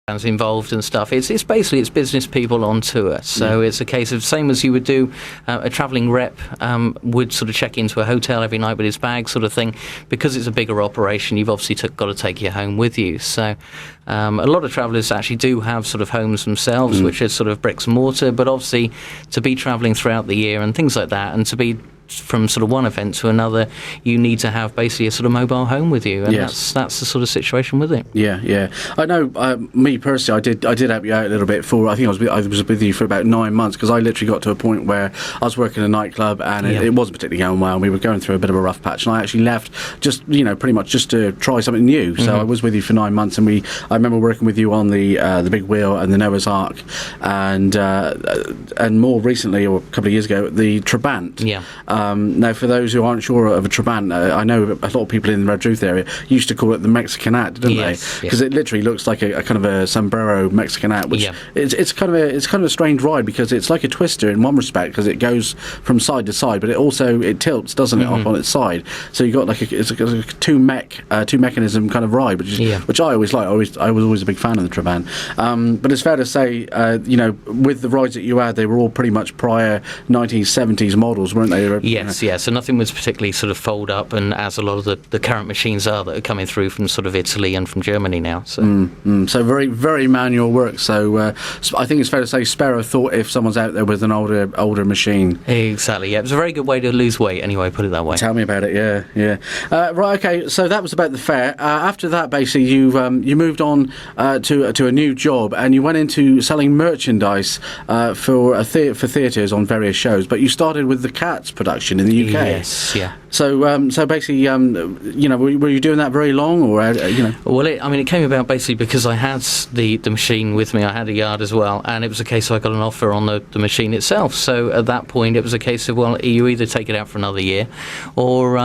involved and stuff. It's basically it's business people on tour. So it's a case of same as you would do a travelling rep would sort of check into a hotel every night with his bag sort of thing. Because it's a bigger operation, you've obviously got to take your home with you. So a lot of travellers actually do have sort of homes themselves, which is sort of bricks and mortar. But obviously to be travelling throughout the year and things like that, and to be from sort of one event to another, you need to have basically a sort of mobile home with you, and that's the sort of situation with it. Yeah. I know. Me personally, I did help you out a little bit for. I think I was with you for about 9 months, because I literally got to a point where I was working in a nightclub and it wasn't particularly going well. And we were going through a bit of a rough patch, and I actually left just pretty much just to try something new. So I was with you for 9 months, and I remember working with you on the Big Wheel and the Noah's Ark, and more recently, or a couple of years ago, the Trabant. Yeah. Now, for those who aren't sure of a Trabant, I know a lot of people in the Redruth area used to call it the Mexicanat, didn't they? Because it literally looks like a kind of a sombrero Mexicanat, which it's kind of a strange ride, because it's like a twister in one respect, because it goes from side to side, but it tilts, doesn't it, up on its side. So you got it's a two mechanism kind of ride, which I always like. I was always a big fan of the Trabant. But it's fair to say, with the rides that you had, they were all pretty much prior 1970s models, weren't they? Yes. So nothing was particularly sort of fold up, and as a lot of the current machines are that are coming through from sort of Italy and from Germany now. So, so very, very manual work. So I think it's fair to say spare a thought if someone's out there with an older machine. Exactly. Yeah, it was a very good way to lose weight. Anyway, put it that way. Tell me about it. Yeah. Right. Okay. So that was about the fair. After that, basically, you moved on to a new job, and you went into selling merchandise for theatres on various shows. But you started with the Cats production in the UK. Yes, yeah. So basically, were you doing that very long, or Well, it came about basically because I had the machine with me. I had a yard as well, and it was a case of I got an offer on the machine itself. So at that point, it was a case of, well, you either take it out for another year, or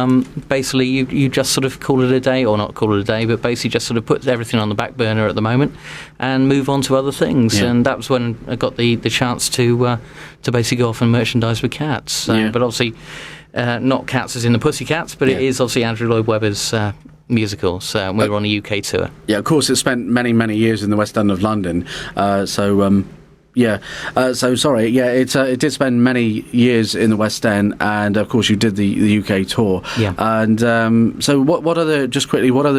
basically you just sort of call it a day, or not call it a day, but basically just sort of put everything on the back burner at the moment and move on to other things. Yeah. And that was when I got the chance to basically go off and merchandise with Cats. But obviously, not Cats as in the Pussycats, but it is obviously Andrew Lloyd Webber's musical. So we were on a UK tour. Yeah, of course, it spent many, many years in the West End of London. It did spend many years in the West End, and of course you did the UK tour. Yeah. And so what other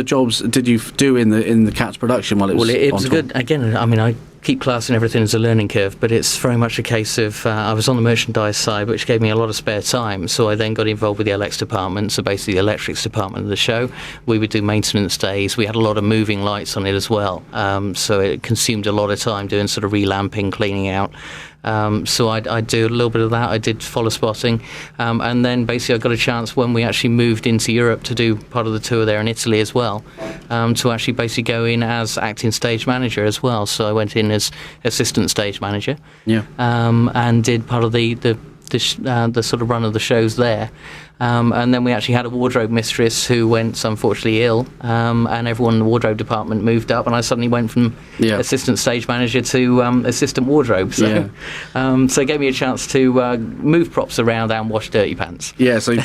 jobs did you do in the Cats production while it was? Well, it was good. Again, I keep classing everything as a learning curve, but it's very much a case of I was on the merchandise side, which gave me a lot of spare time, so I then got involved with the LX department, so basically the electrics department of the show. We would do maintenance days. We had a lot of moving lights on it as well, so it consumed a lot of time doing sort of relamping, cleaning out. So I'd do a little bit of that. I did follow spotting, and then basically I got a chance when we actually moved into Europe to do part of the tour there in Italy as well, to actually basically go in as acting stage manager as well. So I went in as assistant stage manager, and did part of the sort of run of the shows there. And then we actually had a wardrobe mistress who went unfortunately ill, and everyone in the wardrobe department moved up, and I suddenly went from assistant stage manager to assistant wardrobe. So, so it gave me a chance to move props around and wash dirty pants. Yeah, so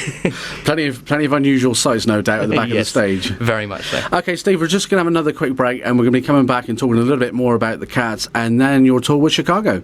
plenty of unusual sights, no doubt, at the back of the stage. Very much so. Okay, Steve, we're just going to have another quick break, and we're going to be coming back and talking a little bit more about the Cats, and then your tour with Chicago.